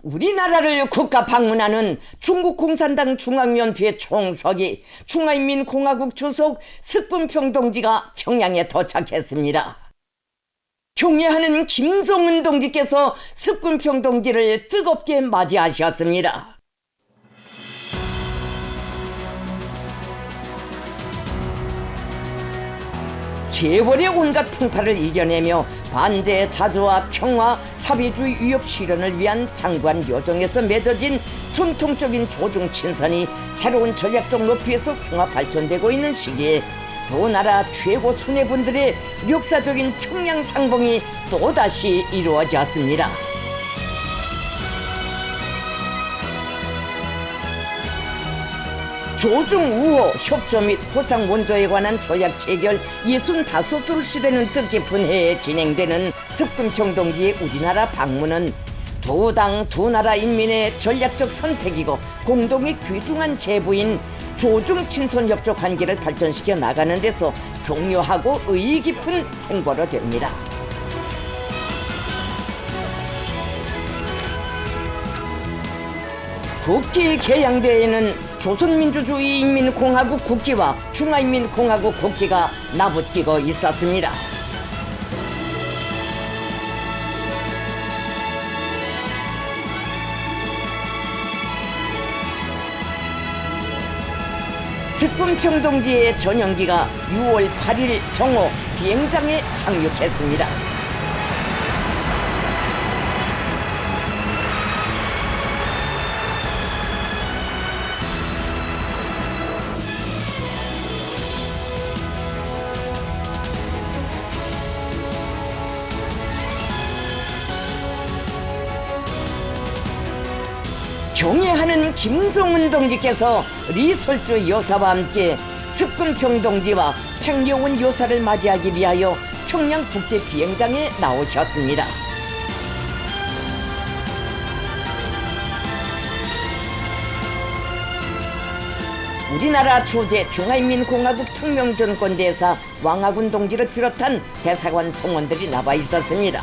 우리나라를 국가 방문하는 중국 공산당 중앙위원회 총석이 중화인민공화국 주석 석분평 동지가 평양에 도착했습니다. 경애하는 김정은 동지께서 석분평 동지를 뜨겁게 맞이하셨습니다. 세월의 온갖 풍파를 이겨내며 반제, 자주와 평화, 사회주의 위협 실현을 위한 장관 요정에서 맺어진 전통적인 조중 친선이 새로운 전략적 높이에서 승화 발전되고 있는 시기에 두 나라 최고 수뇌분들의 역사적인 평양 상봉이 또다시 이루어졌습니다. 조중우호 협조 및 호상 원조에 관한 조약 체결 65돌 되는 뜻깊은 해에 진행되는 석분평 동지의 우리나라 방문은 두 당 두 나라 인민의 전략적 선택이고 공동의 귀중한 제부인 조중 친선 협조 관계를 발전시켜 나가는 데서 중요하고 의의 깊은 행보로 됩니다. 국기 개양대회에는 조선민주주의인민공화국 국기와 중화인민공화국 국기가 나붙기고 있었습니다. 석분평 동지의 전용기가 6월 8일 정오 비행장에 착륙했습니다. 경애하는 김정은 동지께서 리설주 여사와 함께 석분평 동지와 팽려온 여사를 맞이하기 위하여 평양 국제 비행장에 나오셨습니다. 우리나라 주재 중화인민공화국 특명전권대사 왕하군 동지를 비롯한 대사관 성원들이 나와 있었습니다.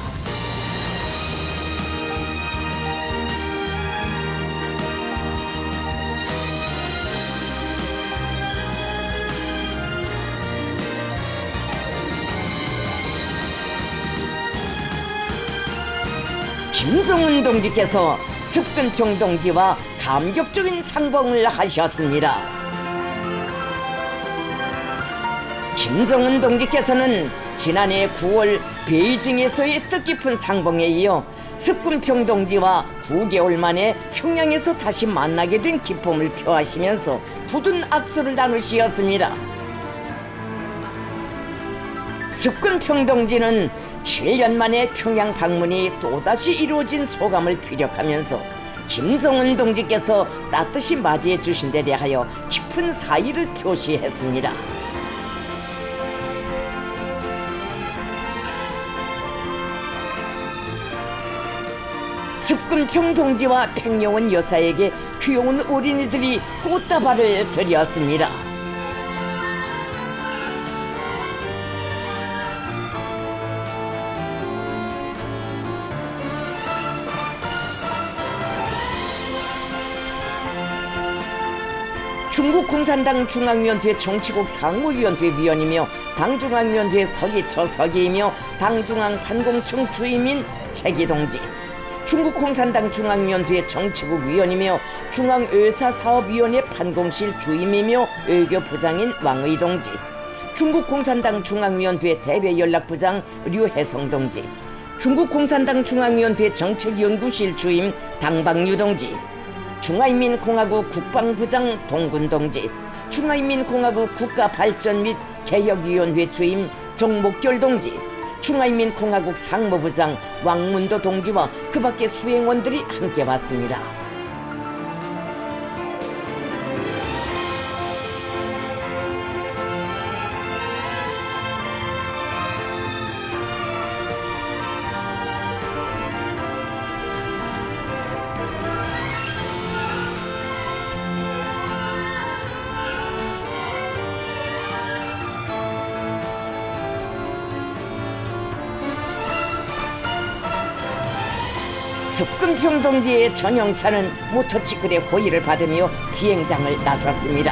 김정은 동지께서 석분평 동지와 감격적인 상봉을 하셨습니다. 김정은 동지께서는 지난해 9월 베이징에서의 뜻깊은 상봉에 이어 석분평 동지와 9개월 만에 평양에서 다시 만나게 된 기쁨을 표하시면서 굳은 악수를 나누시었습니다. 석분평 동지는 7년 만에 평양 방문이 또다시 이루어진 소감을 피력하면서 김정은 동지께서 따뜻이 맞이해 주신 데 대하여 깊은 사의를 표시했습니다. 석분평 동지와 팽려온 여사에게 귀여운 어린이들이 꽃다발을 드렸습니다. 중국 공산당 중앙위원회 정치국 상무위원회 위원이며 당중앙위원회 서기처 서기이며 당중앙 관공청 주임인 최기 동지, 중국 공산당 중앙위원회 정치국 위원이며 중앙외사사업위원회 판공실 주임이며 외교부장인 왕의 동지, 중국 공산당 중앙위원회 대외연락부장 류혜성 동지, 중국 공산당 중앙위원회 정책연구실 주임 당방유 동지, 중화인민공화국 국방부장 동군 동지, 중화인민공화국 국가발전 및 개혁위원회 주임 정목결 동지, 중화인민공화국 상무부장 왕문도 동지와 그 밖의 수행원들이 함께 왔습니다. 습금평 동지의 전영차는 모터치클의 호의를 받으며 비행장을 나섰습니다.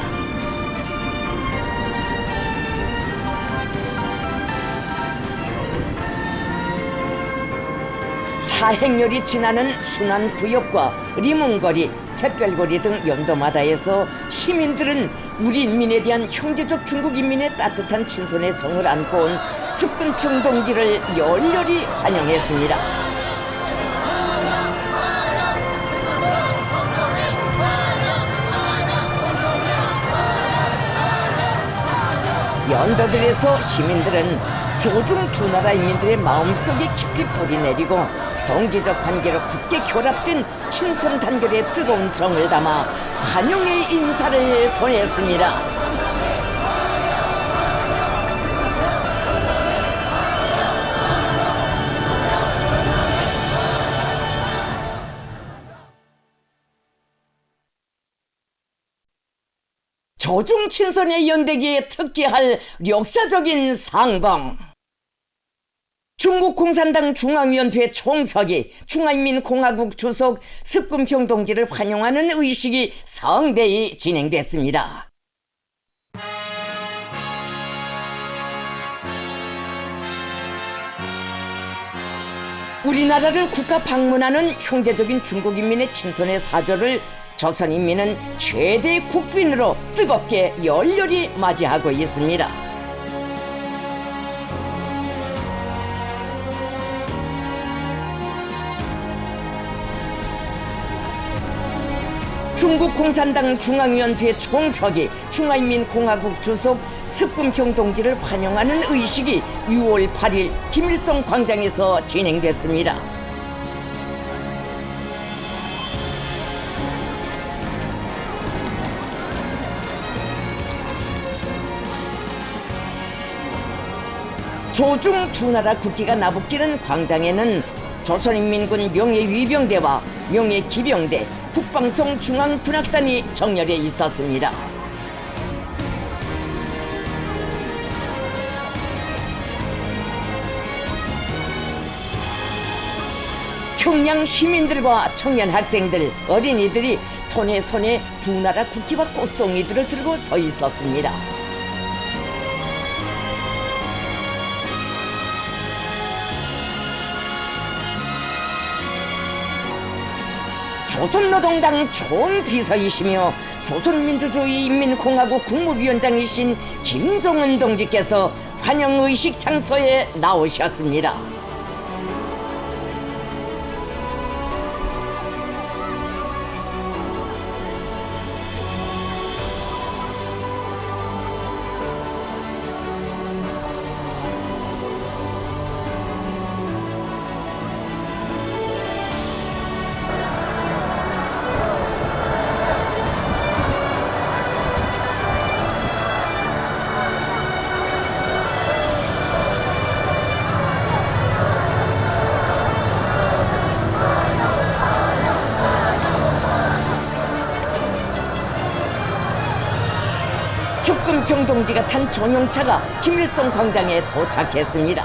차 행렬이 지나는 순환구역과 리문거리, 샛별거리 등 연도마다에서 시민들은 우리 인민에 대한 형제적 중국 인민의 따뜻한 친손의 정을 안고 온 습금평 동지를 열렬히 환영했습니다. 연도들에서 시민들은 조중 두 나라 인민들의 마음속에 깊이 뿌리 내리고 동지적 관계로 굳게 결합된 친선 단결의 뜨거운 정을 담아 환영의 인사를 보냈습니다. 조중 친선의 연대기에 특기할 역사적인 상봉. 중국 공산당 중앙위원회 총석이 중화인민공화국 주석 습금평 동지를 환영하는 의식이 성대히 진행됐습니다. 우리나라를 국가 방문하는 형제적인 중국인민의 친선의 사절을 조선인민은 최대 국빈으로 뜨겁게 열렬히 맞이하고 있습니다. 중국 공산당 중앙위원회 총석이 중화인민공화국 주석 습금평 동지를 환영하는 의식이 6월 8일 김일성 광장에서 진행됐습니다. 조중 두 나라 국기가 나부끼는 광장에는 조선인민군 명예위병대와 명예기병대, 국방성 중앙군악단이 정렬해 있었습니다. 평양 시민들과 청년 학생들, 어린이들이 손에 손에 두 나라 국기와 꽃송이들을 들고 서 있었습니다. 조선노동당 총비서이시며 조선민주주의인민공화국 국무위원장이신 김정은 동지께서 환영의식 장소에 나오셨습니다. 습금평 동지가 탄 전용차가 김일성 광장에 도착했습니다.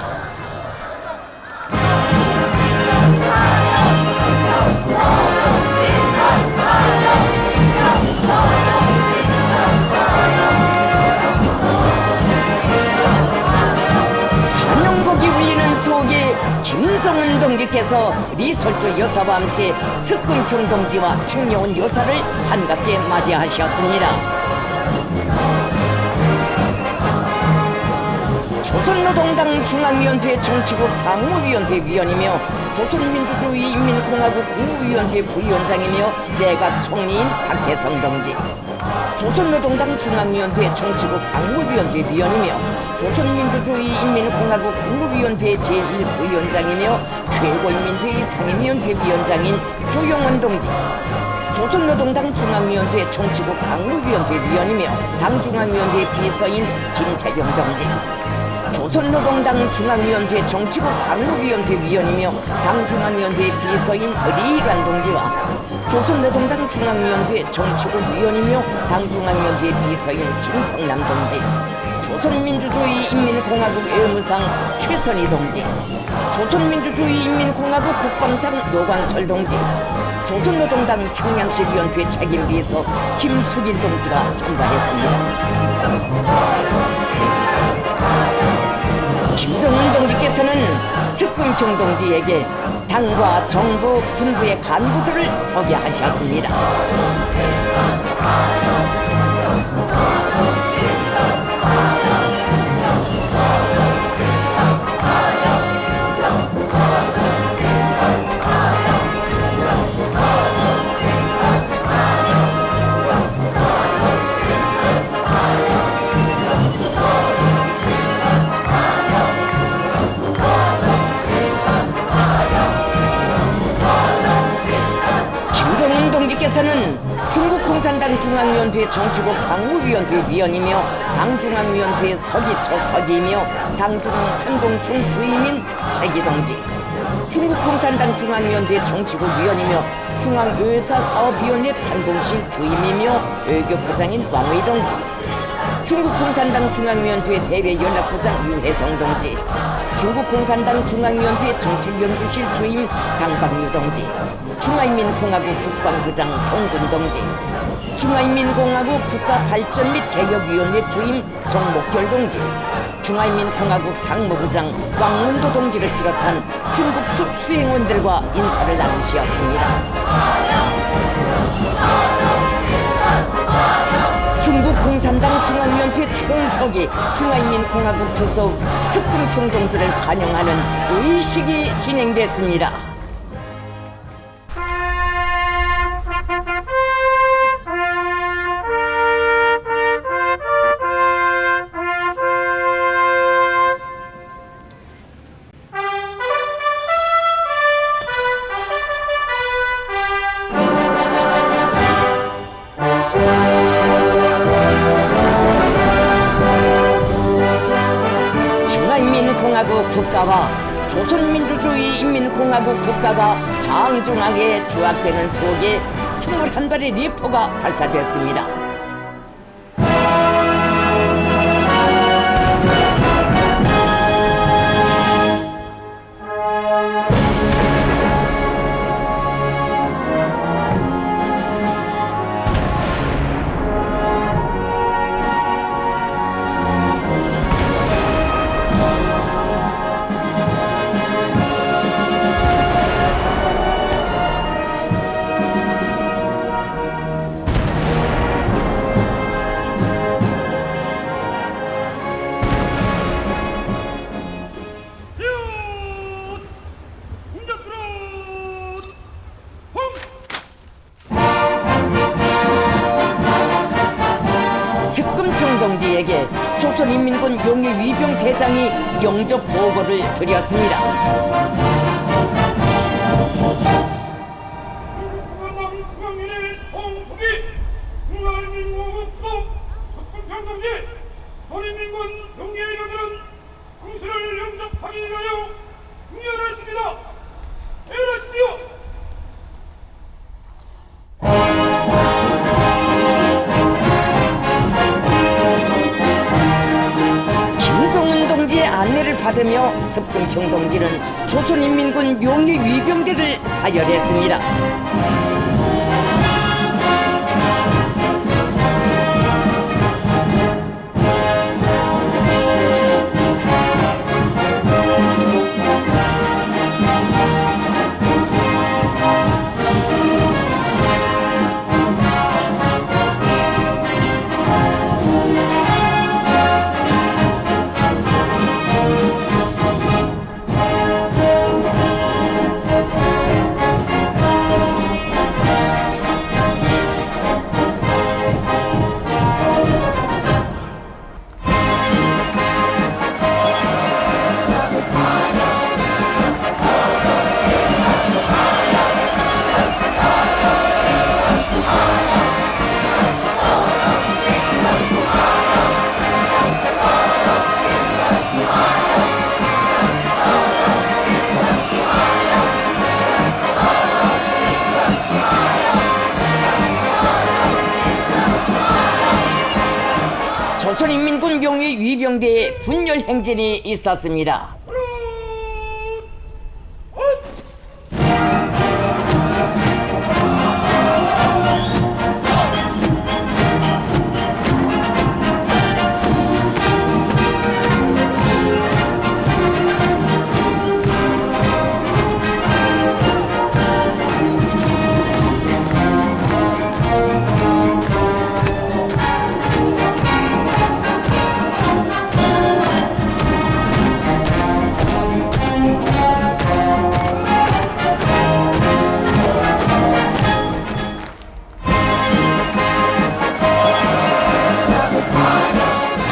환영곡이 울리는 속에 김정은 동지께서 리설주 여사와 함께 습금평 동지와 평려온 여사를 반갑게 맞이하셨습니다. 조선노동당 중앙위원회 정치국 상무위원회 위원이며 조선민주주의인민공화국 국무위원회 부위원장이며 내각 총리인 박태성 동지, 조선노동당 중앙위원회 정치국 상무위원회 위원이며 조선민주주의인민공화국 국무위원회 제1부위원장이며 최고인민회의 상임위원회 위원장인 조용원 동지, 조선노동당 중앙위원회 정치국 상무위원회 위원이며 당중앙위원회 비서인 김재경 동지, 조선노동당 중앙위원회 정치국 상무위원회 위원이며 당중앙위원회 비서인 리일환 동지와 조선노동당 중앙위원회 정치국 위원이며 당중앙위원회 비서인 김성남 동지, 조선민주주의 인민공화국 외무상 최선희 동지, 조선민주주의 인민공화국 국방상 노광철 동지, 조선노동당 평양시위원회 책임비서 김숙일 동지가 참가했습니다. 김정은 동지께서는 측근평 동지에게 당과 정부, 군부의 간부들을 소개하셨습니다. 는 중국 공산당 중앙위원회 정치국 상무위원회 위원이며 당중앙위원회 서기처 서기이며 당중앙 한공총 주임인 최기동지, 중국 공산당 중앙위원회 정치국 위원이며 중앙외사사업위원회 판공실 주임이며 외교부장인 왕의동지, 중국 공산당 중앙위원회 대외연락부장 유혜성 동지, 중국 공산당 중앙위원회 정책연구실 주임 강박유 동지, 중화인민공화국 국방부장 홍군 동지, 중화인민공화국 국가발전 및 개혁위원회 주임 정목결 동지, 중화인민공화국 상무부장 왕문도 동지를 비롯한 중국 측 수행원들과 인사를 나누시었습니다. 중국 공산당 중앙위원회 총서기 중화인민공화국 주석 석금평 동지를 환영하는 의식이 진행됐습니다. 중화인민공화국 국가와 조선민주주의 인민공화국 국가가 장중하게 조합되는 속에 21발의 리포가 발사됐습니다. 동지에게 조선인민군 용의위병 대장이 영접 보고를 드렸습니다. 중앙위원회 총수기 중화인민공화국 수석 석금평 동지, 조선인민군 용의위병들은 당신을 영접하기 위하여 응연하였습니다. 응연하십시오. 안내를 받으며 석금평 동지는 조선인민군 용의위병대를 사열했습니다. 조선인민군 용의 위병대의 분열 행진이 있었습니다.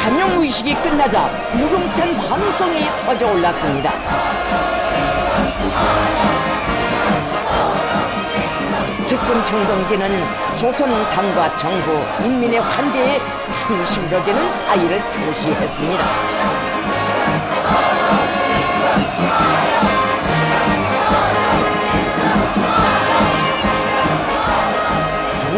환영의식이 끝나자 무궁찬 환호성이 터져 올랐습니다. 석금평동지는 조선 당과 정부, 인민의 환대에 충실로 되는 사의를 표시했습니다.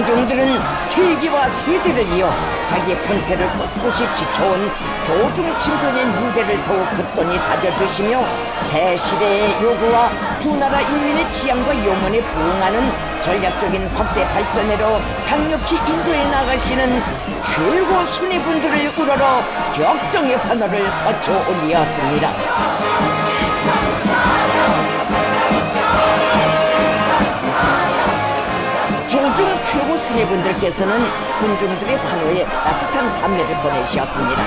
군중들은 세기와 세대를 이어 자기 본태를 꿋꿋이 지켜온 조중 친손의 무대를 더욱 굳건히 다져주시며 새 시대의 요구와 두 나라 인민의 지향과 요문에 부응하는 전략적인 확대 발전으로 강력히 인도해 나가시는 최고 순위분들을 우러러 격정의 환호를 터쳐 올리었습니다. 조중 최고 순위분들께서는 군중들의 환호에 따뜻한 감례를 보내셨습니다.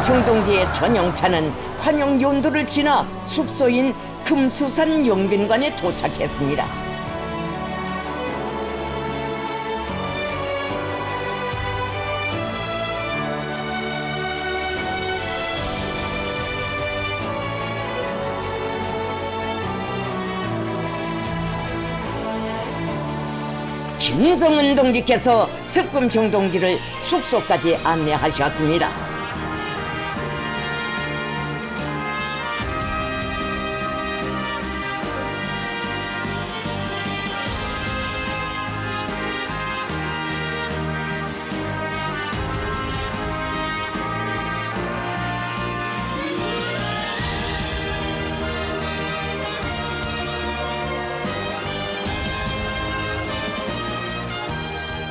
석금평동지의 전용차는 환영 연도를 지나 숙소인 금수산 영빈관에 도착했습니다. 김정은 동지께서 석금평동지를 숙소까지 안내하셨습니다.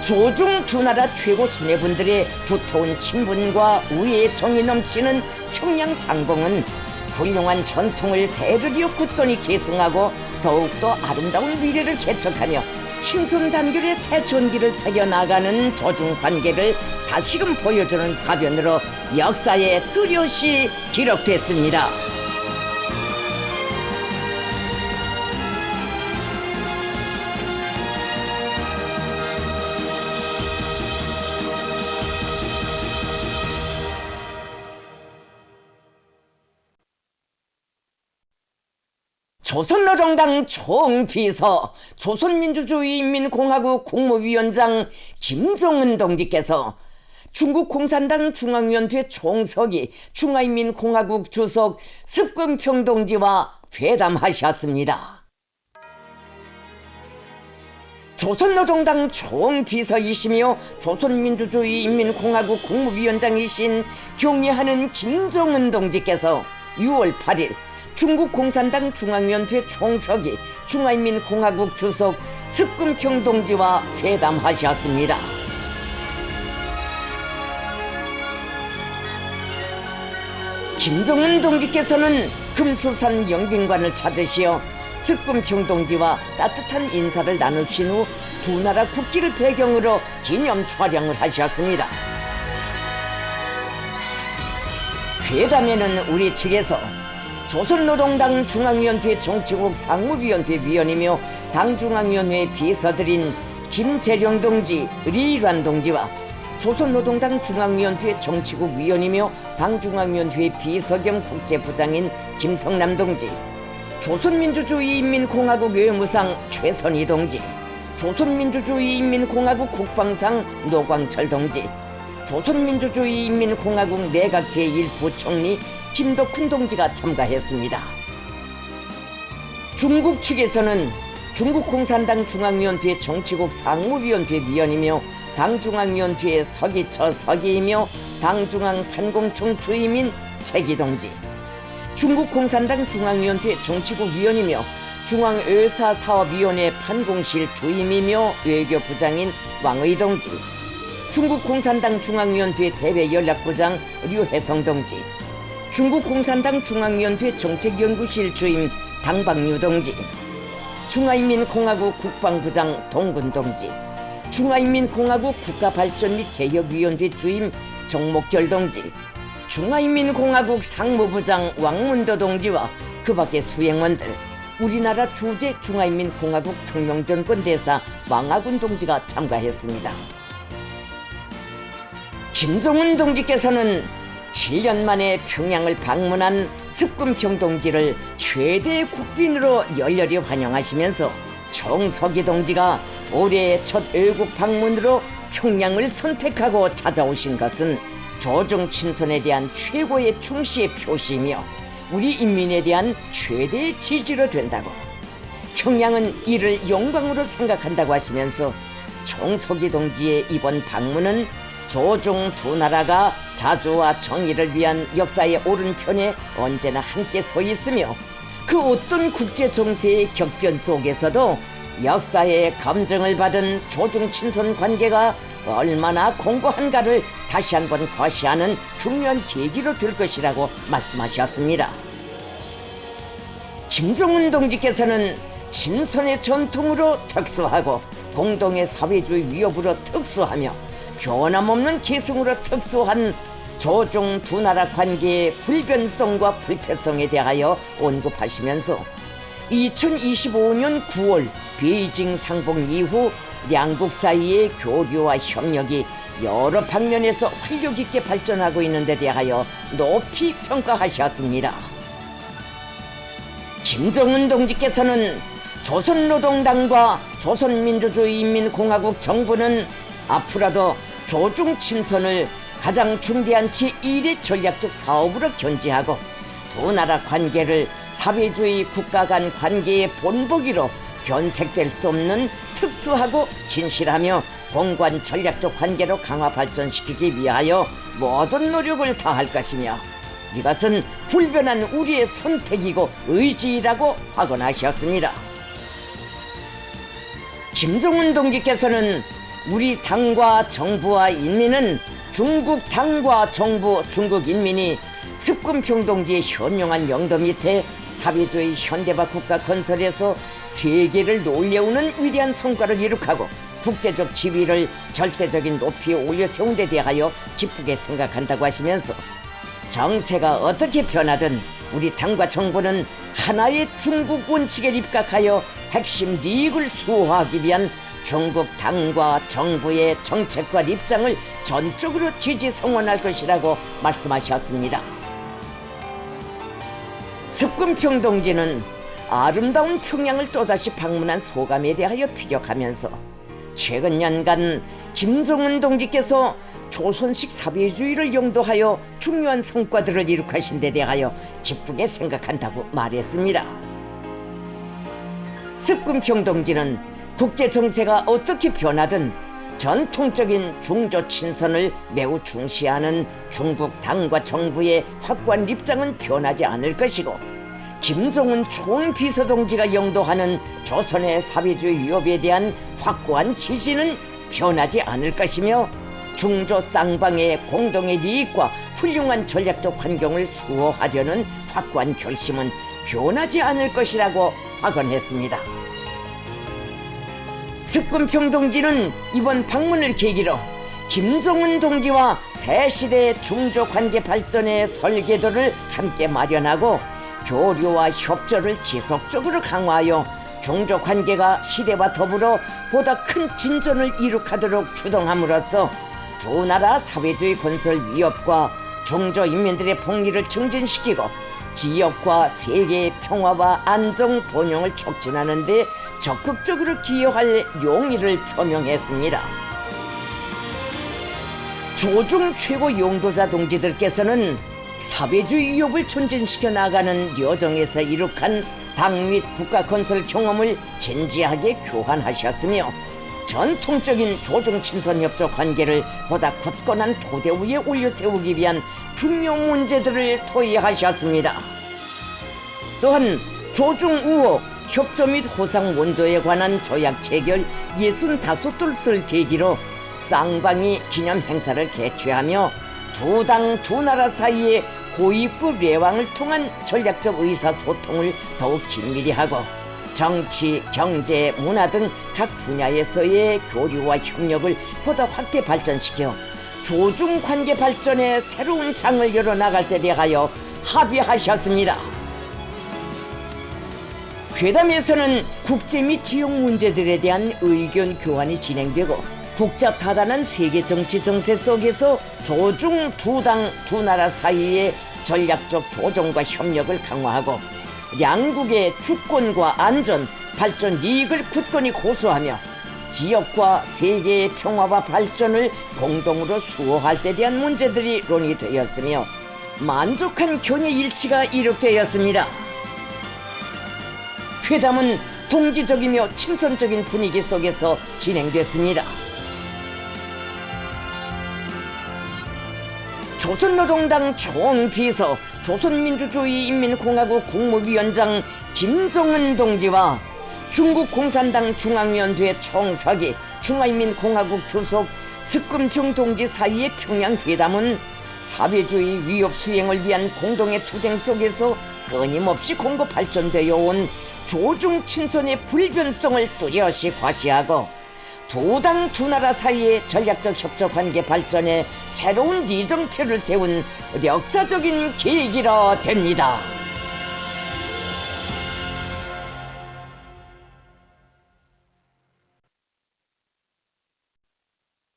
조중 두 나라 최고 수뇌분들의 두터운 친분과 우애의 정이 넘치는 평양 상봉은 훌륭한 전통을 대를 굳건히 계승하고 더욱더 아름다운 미래를 개척하며 친손 단결의 새 전기를 새겨나가는 조중 관계를 다시금 보여주는 사변으로 역사에 뚜렷이 기록됐습니다. 조선노동당 총비서 조선민주주의인민공화국 국무위원장 김정은 동지께서 중국 공산당 중앙위원회 총서기 중화인민공화국 주석 석금평 동지와 회담하셨습니다. 조선노동당 총비서이시며 조선민주주의인민공화국 국무위원장이신 경례하는 김정은 동지께서 6월 8일 중국 공산당 중앙위원회 총서기 중화인민공화국 주석 석금평 동지와 회담하셨습니다. 김정은 동지께서는 금수산 영빈관을 찾으시어 석금평 동지와 따뜻한 인사를 나누신 후 두 나라 국기를 배경으로 기념 촬영을 하셨습니다. 회담에는 우리 측에서 조선노동당 중앙위원회 정치국 상무위원회 위원이며 당중앙위원회 비서들인 김재룡 동지, 리란 동지와 조선노동당 중앙위원회 정치국 위원이며 당중앙위원회 비서 겸 국제부장인 김성남 동지, 조선민주주의인민공화국 외무상 최선희 동지, 조선민주주의인민공화국 국방상 노광철 동지, 조선민주주의인민공화국 내각 제1부총리 김덕훈 동지가 참가했습니다. 중국 측에서는 중국공산당 중앙위원회 정치국 상무위원회 위원이며 당중앙위원회 서기처 서기이며 당중앙판공총 주임인 최기 동지, 중국공산당 중앙위원회 정치국 위원이며 중앙의사사업위원회 판공실 주임이며 외교부장인 왕의 동지, 중국공산당 중앙위원회 대외연락부장 류혜성 동지, 중국공산당 중앙위원회 정책연구실 주임 당방유 동지, 중화인민공화국 국방부장 동군 동지, 중화인민공화국 국가발전 및 개혁위원회 주임 정목결 동지, 중화인민공화국 상무부장 왕문도 동지와 그 밖의 수행원들, 우리나라 주재 중화인민공화국 특명전권 대사 왕하군 동지가 참가했습니다. 김정은 동지께서는 7년 만에 평양을 방문한 습금평 동지를 최대 국빈으로 열렬히 환영하시면서 정석희 동지가 올해의 첫 외국 방문으로 평양을 선택하고 찾아오신 것은 조중 친손에 대한 최고의 충시의 표시이며 우리 인민에 대한 최대의 지지로 된다고, 평양은 이를 영광으로 생각한다고 하시면서 정석희 동지의 이번 방문은 조중 두 나라가 자주와 정의를 위한 역사의 오른편에 언제나 함께 서 있으며 그 어떤 국제 정세의 격변 속에서도 역사의 검증을 받은 조중 친선 관계가 얼마나 공고한가를 다시 한번 과시하는 중요한 계기로 될 것이라고 말씀하셨습니다. 김정은 동지께서는 친선의 전통으로 특수하고 공동의 사회주의 위협으로 특수하며 변함없는 계승으로 특수한 조중 두 나라 관계의 불변성과 불패성에 대하여 언급하시면서 2025년 9월 베이징 상봉 이후 양국 사이의 교류와 협력이 여러 방면에서 활력 있게 발전하고 있는 데 대하여 높이 평가하셨습니다. 김정은 동지께서는 조선노동당과 조선민주주의인민공화국 정부는 앞으로도 조중 친선을 가장 중대한 제1의 전략적 사업으로 견지하고 두 나라 관계를 사회주의 국가 간 관계의 본보기로 변색될 수 없는 특수하고 진실하며 공관 전략적 관계로 강화 발전시키기 위하여 모든 노력을 다할 것이며 이것은 불변한 우리의 선택이고 의지라고 확언하셨습니다. 김정은 동지께서는 우리 당과 정부와 인민은 중국 당과 정부, 중국 인민이 습금평 동지의 현명한 명도 밑에 사회주의 현대화 국가 건설에서 세계를 놀려오는 위대한 성과를 이룩하고 국제적 지위를 절대적인 높이에 올려세운 데 대하여 기쁘게 생각한다고 하시면서 정세가 어떻게 변하든 우리 당과 정부는 하나의 중국 원칙에 입각하여 핵심 이익을 수호하기 위한 중국 당과 정부의 정책과 입장을 전적으로 지지 성원할 것이라고 말씀하셨습니다. 습금평 동지는 아름다운 평양을 또다시 방문한 소감에 대하여 피력하면서 최근 년간 김정은 동지께서 조선식 사회주의를 영도하여 중요한 성과들을 이룩하신 데 대하여 기쁘게 생각한다고 말했습니다. 습금평 동지는 국제 정세가 어떻게 변하든 전통적인 중조 친선을 매우 중시하는 중국 당과 정부의 확고한 입장은 변하지 않을 것이고 김정은 총비서동지가 영도하는 조선의 사회주의 위협에 대한 확고한 지지는 변하지 않을 것이며 중조 쌍방의 공동의 이익과 훌륭한 전략적 환경을 수호하려는 확고한 결심은 변하지 않을 것이라고 확언했습니다. 습금평 동지는 이번 방문을 계기로 김정은 동지와 새 시대의 중조 관계 발전의 설계도를 함께 마련하고 교류와 협조를 지속적으로 강화하여 중조 관계가 시대와 더불어 보다 큰 진전을 이룩하도록 주동함으로써 두 나라 사회주의 건설 위협과 중조 인민들의 복리를 증진시키고 지역과 세계의 평화와 안정 번영을 촉진하는 데 적극적으로 기여할 용의를 표명했습니다. 조중 최고 용도자 동지들께서는 사회주의 위협을 전진시켜 나가는 여정에서 이룩한 당 및 국가 건설 경험을 진지하게 교환하셨으며 전통적인 조중 친선 협조 관계를 보다 굳건한 토대 위에 올려 세우기 위한 중요한 문제들을 토의하셨습니다. 또한 조중 우호 협조 및 호상 원조에 관한 조약 체결 65돌을 계기로 쌍방이 기념 행사를 개최하며 두 당 두 나라 사이에 고위급 외왕을 통한 전략적 의사소통을 더욱 긴밀히 하고 정치, 경제, 문화 등 각 분야에서의 교류와 협력을 보다 확대 발전시켜 조중 관계 발전에 새로운 장을 열어나갈 데 대하여 합의하셨습니다. 회담에서는 국제 및 지역 문제들에 대한 의견 교환이 진행되고 복잡다단한 세계 정치 정세 속에서 조중 두 당 두 나라 사이의 전략적 조정과 협력을 강화하고 양국의 주권과 안전, 발전 이익을 굳건히 고수하며 지역과 세계의 평화와 발전을 공동으로 수호할 데 대한 문제들이 논의되었으며 만족한 견해 일치가 이룩되었습니다. 회담은 동지적이며 친선적인 분위기 속에서 진행됐습니다. 조선노동당 총비서 조선민주주의인민공화국 국무위원장 김정은 동지와 중국 공산당 중앙위원회 총서기 중화인민공화국 주석 석금평 동지 사이의 평양회담은 사회주의 위협 수행을 위한 공동의 투쟁 속에서 끊임없이 공고 발전되어 온 조중 친선의 불변성을 뚜렷이 과시하고 두 당 두 나라 사이의 전략적 협조 관계 발전에 새로운 이정표를 세운 역사적인 계기라 됩니다.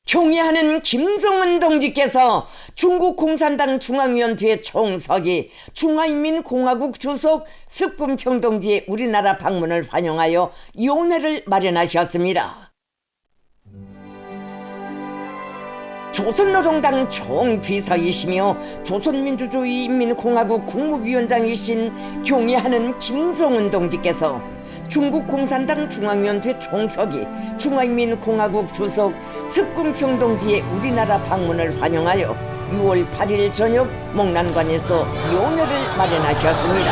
경애하는 김정은 동지께서 중국 공산당 중앙위원회 총서기 중화인민공화국 주석 석금평 동지의 우리나라 방문을 환영하여 용회를 마련하셨습니다. 조선노동당 총비서이시며 조선민주주의인민공화국 국무위원장이신 경애하는 김정은 동지께서 중국 공산당 중앙위원회 총서기 중화인민공화국 주석 석금평 동지의 우리나라 방문을 환영하여 6월 8일 저녁 목란관에서 용회를 마련하셨습니다.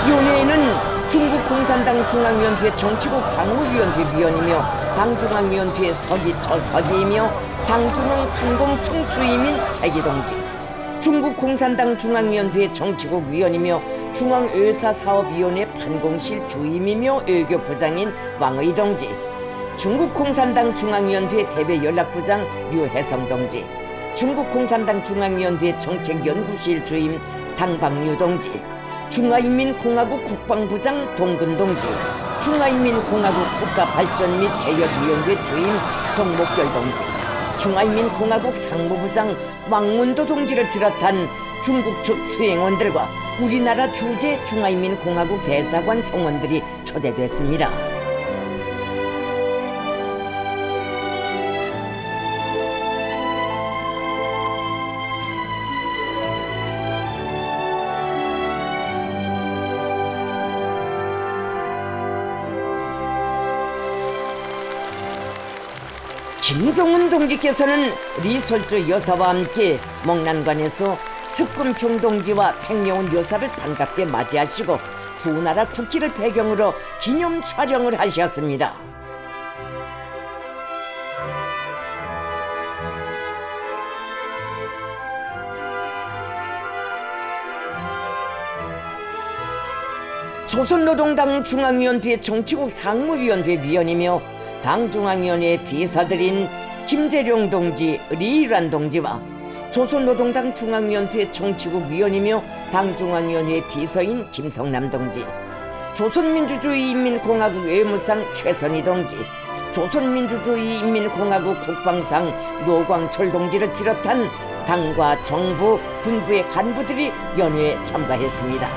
용회에는 중국 공산당 중앙위원회 정치국 상무위원회 위원이며 당중앙위원회 서기 처서기이며 당중앙 판공총 주임인 차기동지, 중국 공산당 중앙위원회 정치국 위원이며 중앙외사사업위원회 판공실 주임이며 외교부장인 왕의 동지, 중국 공산당 중앙위원회 대외연락부장 류혜성 동지, 중국 공산당 중앙위원회 정책연구실 주임 당방류 동지, 중화인민공화국 국방부장 동근 동지, 중화인민공화국 국가발전 및 개혁위원회 주임 정목결 동지, 중화인민공화국 상무부장 왕문도 동지를 비롯한 중국 측 수행원들과 우리나라 주재 중화인민공화국 대사관 성원들이 초대됐습니다. 김정은 동지께서는 리솔주 여사와 함께 목란관에서 석금평 동지와 팽려온 여사를 반갑게 맞이하시고 두 나라 국기를 배경으로 기념 촬영을 하셨습니다. 조선노동당 중앙위원회 정치국 상무위원회 위원이며 당중앙위원회 비서들인 김재룡 동지, 리일환 동지와 조선노동당 중앙위원회 정치국 위원이며 당중앙위원회 비서인 김성남 동지, 조선민주주의인민공화국 외무상 최선희 동지, 조선민주주의인민공화국 국방상 노광철 동지를 비롯한 당과 정부, 군부의 간부들이 연회에 참가했습니다.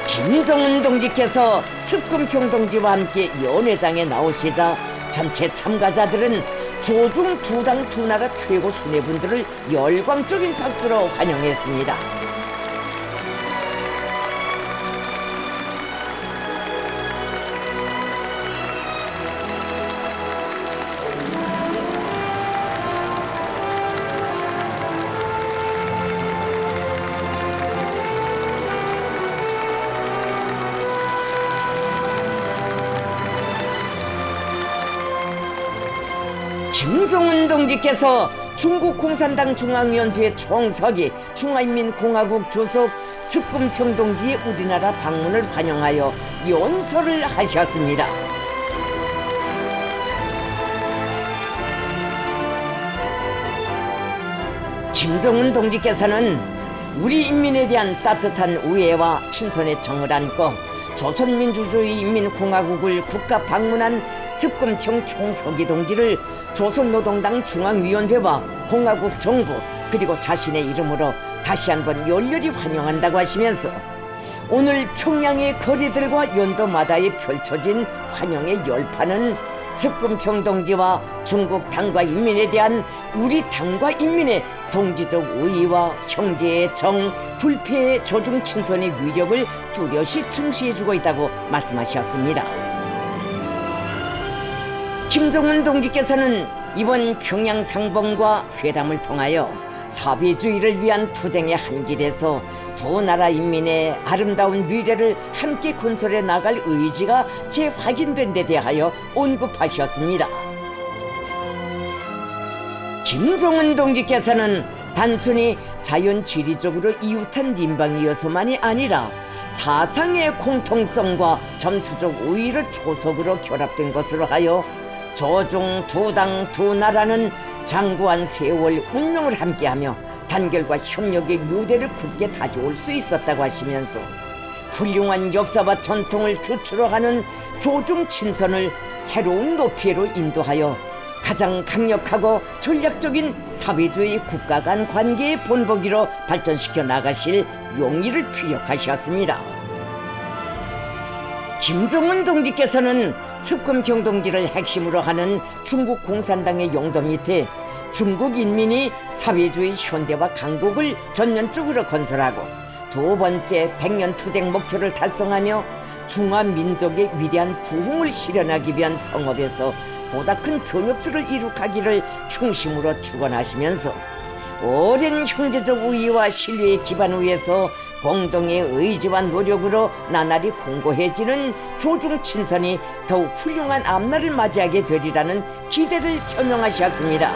김정은 동지께서 습금평 동지와 함께 연회장에 나오시자 전체 참가자들은 조중 두 당 두 나라 최고 수뇌분들을 열광적인 박수로 환영했습니다. 김정은 동지께서 중국 공산당 중앙위원회 총서기, 중화인민공화국 주석 습금평 동지의 우리나라 방문을 환영하여 연설을 하셨습니다. 김정은 동지께서는 우리 인민에 대한 따뜻한 우애와 친선의 정을 안고 조선민주주의인민공화국을 국가 방문한 습금평 총서기 동지를 조선노동당 중앙위원회와 공화국 정부 그리고 자신의 이름으로 다시 한번 열렬히 환영한다고 하시면서 오늘 평양의 거리들과 연도마다에 펼쳐진 환영의 열판은 습금평 동지와 중국 당과 인민에 대한 우리 당과 인민의 동지적 의의와 형제의 정, 불패의 조중 친선의 위력을 뚜렷이 증시해주고 있다고 말씀하셨습니다. 김정은 동지께서는 이번 평양 상봉과 회담을 통하여 사회주의를 위한 투쟁의 한 길에서 두 나라 인민의 아름다운 미래를 함께 건설해 나갈 의지가 재확인된 데 대하여 언급하셨습니다. 김정은 동지께서는 단순히 자연지리적으로 이웃한邻방이어서만이 아니라 사상의 공통성과 전투적 우위를 조속으로 결합된 것으로 하여 조중 두 당 두 나라는 장구한 세월 운명을 함께하며 단결과 협력의 묘대를 굳게 다져올 수 있었다고 하시면서 훌륭한 역사와 전통을 주체로 하는 조중 친선을 새로운 높이로 인도하여 가장 강력하고 전략적인 사회주의 국가 간 관계의 본보기로 발전시켜 나가실 용의를 피력하셨습니다. 김정은 동지께서는 습금평 동지를 핵심으로 하는 중국 공산당의 용도 밑에 중국 인민이 사회주의 현대화 강국을 전면적으로 건설하고 두 번째 백년 투쟁 목표를 달성하며 중화민족의 위대한 부흥을 실현하기 위한 성업에서 보다 큰 변혁들을 이룩하기를 중심으로 축원하시면서 오랜 형제적 우위와 신뢰의 기반 위에서 공동의 의지와 노력으로 나날이 공고해지는 조중 친선이 더욱 훌륭한 앞날을 맞이하게 되리라는 기대를 표명하셨습니다.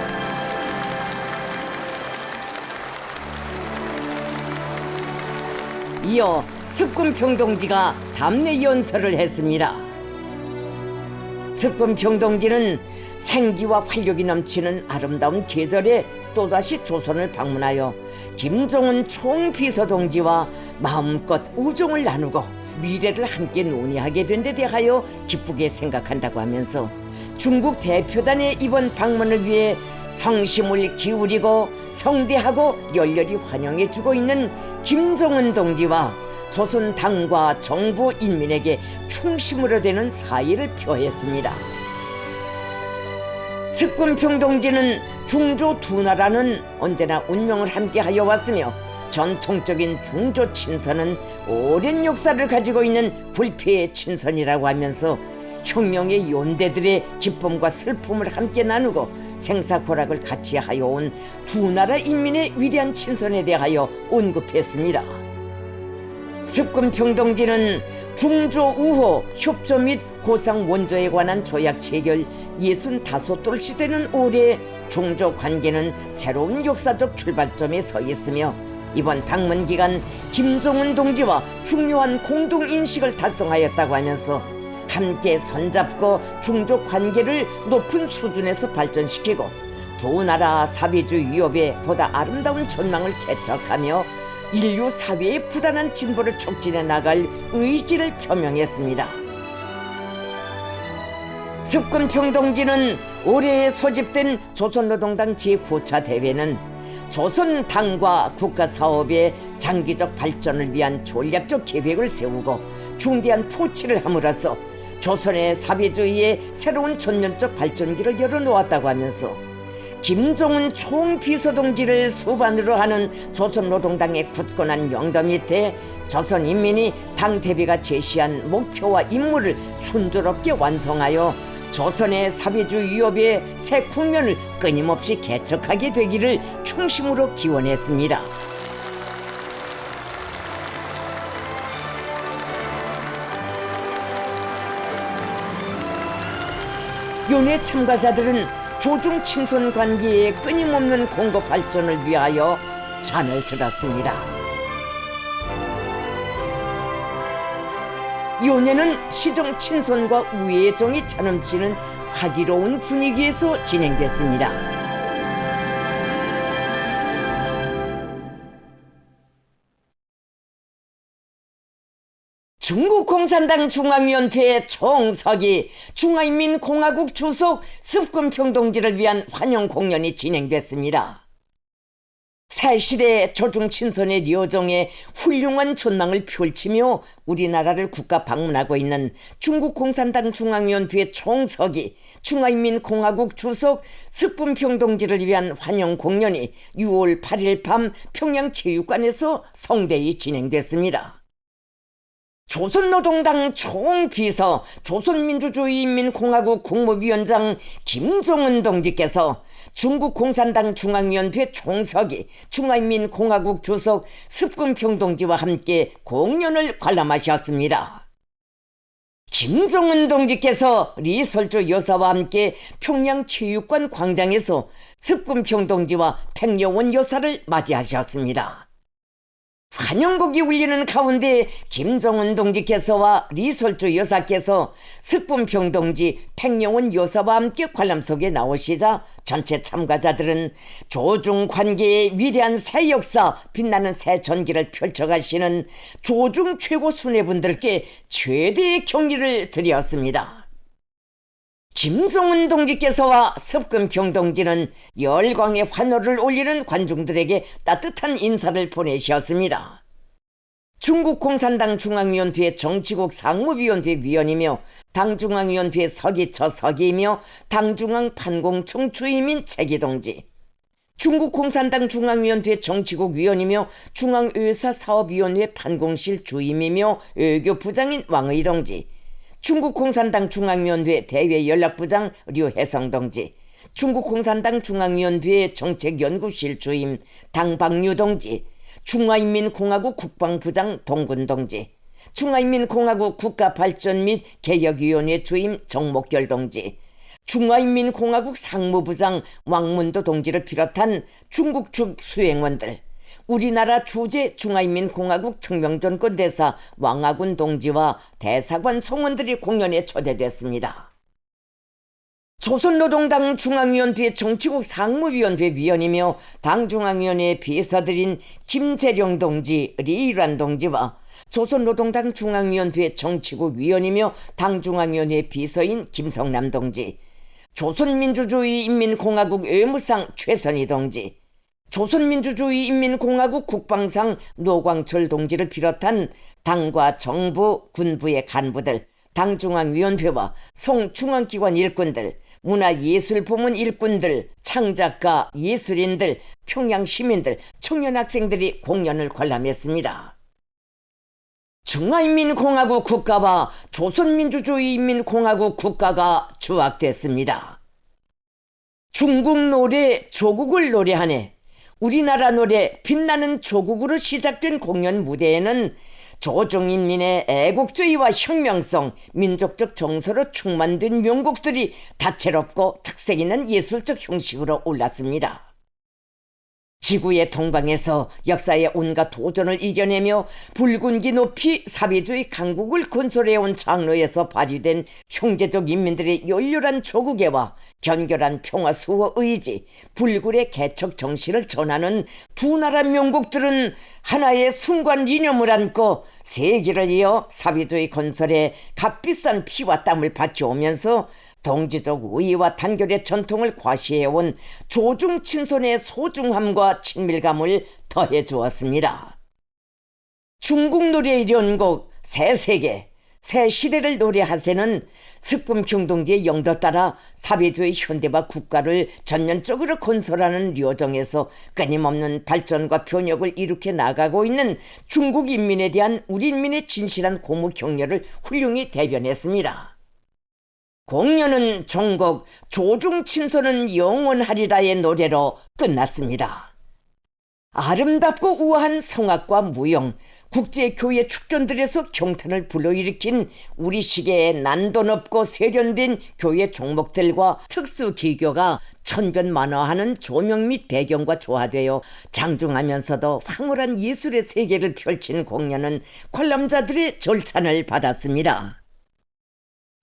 이어 습금평 동지가 답례 연설을 했습니다. 습금평 동지는 생기와 활력이 넘치는 아름다운 계절에 또다시 조선을 방문하여 김정은 총비서 동지와 마음껏 우정을 나누고 미래를 함께 논의하게 된 데 대하여 기쁘게 생각한다고 하면서 중국 대표단의 이번 방문을 위해 성심을 기울이고 성대하고 열렬히 환영해주고 있는 김정은 동지와 조선 당과 정부 인민에게 충심으로 되는 사의를 표했습니다. 습금평 동지는 중조 두 나라는 언제나 운명을 함께하여 왔으며 전통적인 중조 친선은 오랜 역사를 가지고 있는 불패의 친선이라고 하면서 혁명의 연대들의 기쁨과 슬픔을 함께 나누고 생사고락을 같이 하여 온 두 나라 인민의 위대한 친선에 대하여 언급했습니다. 습금평 동지는 중조 우호 협조 및 호상 원조에 관한 조약 체결 65돌 시되는 올해 중조 관계는 새로운 역사적 출발점에 서 있으며 이번 방문 기간 김정은 동지와 중요한 공동인식을 달성하였다고 하면서 함께 손잡고 중조 관계를 높은 수준에서 발전시키고 두 나라 사회주 위협에 보다 아름다운 전망을 개척하며 인류 사회의 부단한 진보를 촉진해 나갈 의지를 표명했습니다. 습근평동지는 올해 소집된 조선노동당 제9차 대회는 조선당과 국가사업의 장기적 발전을 위한 전략적 계획을 세우고 중대한 포치를 함으로써 조선의 사회주의의 새로운 전면적 발전기를 열어놓았다고 하면서 김정은 총비서동지를 수반으로 하는 조선노동당의 굳건한 영도 밑에 조선인민이 당 대비가 제시한 목표와 임무를 순조롭게 완성하여 조선의 사회주 위협의 새 국면을 끊임없이 개척하게 되기를 충심으로 기원했습니다. 연회 참가자들은 조중 친손 관계의 끊임없는 공고 발전을 위하여 찬을 들었습니다. 연회는 시정 친손과 우애정이 차넘치는 화기로운 분위기에서 진행됐습니다. 중국 공산당 중앙위원회 총서기 중화인민공화국 주석 습근평동지를 위한 환영 공연이 진행됐습니다. 새 시대 조중 친손의 려정에 훌륭한 전망을 펼치며 우리나라를 국가 방문하고 있는 중국 공산당 중앙위원회 총서기 중화인민공화국 주석 습근평동지를 위한 환영 공연이 6월 8일 밤 평양체육관에서 성대히 진행됐습니다. 조선노동당 총비서 조선민주주의인민공화국 국무위원장 김정은 동지께서 중국 공산당 중앙위원회 총서기 중화인민공화국 주석 습근평동지와 함께 공연을 관람하셨습니다. 김정은 동지께서 리설조 여사와 함께 평양체육관 광장에서 습근평동지와 백여원 여사를 맞이하셨습니다. 환영곡이 울리는 가운데 김정은 동지께서와 리설조 여사께서 습근평동지 백여원 여사와 함께 관람석에 나오시자 전체 참가자들은 조중 관계의 위대한 새 역사, 빛나는 새 전기를 펼쳐가시는 조중 최고 수뇌분들께 최대의 경의를 드렸습니다. 김정은 동지께서와 습근평동지는 열광의 환호를 올리는 관중들에게 따뜻한 인사를 보내셨습니다. 중국 공산당 중앙위원회 정치국 상무위원회 위원이며 당중앙위원회 서기처 서기이며 당중앙 판공총 주임인 최기동지, 중국 공산당 중앙위원회 정치국 위원이며 중앙의사사업위원회 판공실 주임이며 외교부장인 왕의동지, 중국 공산당 중앙위원회 대외연락부장 류혜성 동지, 중국 공산당 중앙위원회 정책연구실 주임 당박류 동지, 중화인민공화국 국방부장 동군 동지, 중화인민공화국 국가발전 및 개혁위원회 주임 정목결 동지, 중화인민공화국 상무부장 왕문도 동지를 비롯한 중국 측 수행원들, 우리나라 주재 중화인민공화국 특명전권 대사 왕하군 동지와 대사관 성원들이 공연에 초대됐습니다. 조선노동당 중앙위원회 정치국 상무위원회 위원이며 당중앙위원회 비서들인 김재룡 동지, 리일환 동지와 조선노동당 중앙위원회 정치국 위원이며 당중앙위원회 비서인 김성남 동지, 조선민주주의인민공화국 외무상 최선희 동지, 조선민주주의인민공화국 국방상 노광철 동지를 비롯한 당과 정부, 군부의 간부들, 당중앙위원회와 송중앙기관 일꾼들, 문화예술부문 일꾼들, 창작가, 예술인들, 평양시민들, 청년학생들이 공연을 관람했습니다. 중화인민공화국 국가와 조선민주주의인민공화국 국가가 조합됐습니다. 중국 노래 조국을 노래하네, 우리나라 노래 빛나는 조국으로 시작된 공연 무대에는 조중인민의 애국주의와 혁명성, 민족적 정서로 충만된 명곡들이 다채롭고 특색 있는 예술적 형식으로 올랐습니다. 지구의 동방에서 역사의 온갖 도전을 이겨내며 붉은기 높이 사회주의 강국을 건설해온 장로에서 발휘된 형제적 인민들의 열렬한 조국애와 견결한 평화 수호 의지, 불굴의 개척 정신을 전하는 두 나라 명국들은 하나의 순관 이념을 안고 세기를 이어 사회주의 건설에 값비싼 피와 땀을 바쳐오면서 동지적 우애와 단결의 전통을 과시해온 조중친손의 소중함과 친밀감을 더해 주었습니다. 중국 노래의 연곡 새 세계, 새 시대를 노래하세는 석품경동지의 영도 따라 사회주의 현대화 국가를 전면적으로 건설하는 여정에서 끊임없는 발전과 변혁을 일으켜 나가고 있는 중국 인민에 대한 우리 인민의 진실한 고무 격려를 훌륭히 대변했습니다. 공연은 종곡 조중친손은 영원하리라의 노래로 끝났습니다. 아름답고 우아한 성악과 무용, 국제교회 축전들에서 경탄을 불러일으킨 우리 시계의 난도 높고 세련된 교회 종목들과 특수기교가 천변만화하는 조명 및 배경과 조화되어 장중하면서도 황홀한 예술의 세계를 펼친 공연은 관람자들의 절찬을 받았습니다.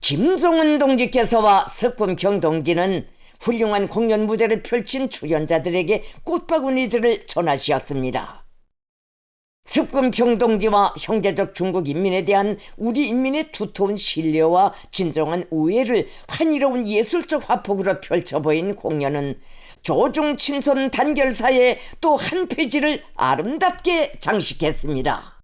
김종은 동지께서와 석품경 동지는 훌륭한 공연 무대를 펼친 출연자들에게 꽃바구니들을 전하시었습니다. 석품경 동지와 형제적 중국 인민에 대한 우리 인민의 두터운 신뢰와 진정한 우애를 환희로운 예술적 화폭으로 펼쳐 보인 공연은 조중친손 단결사의 또 한 페이지를 아름답게 장식했습니다.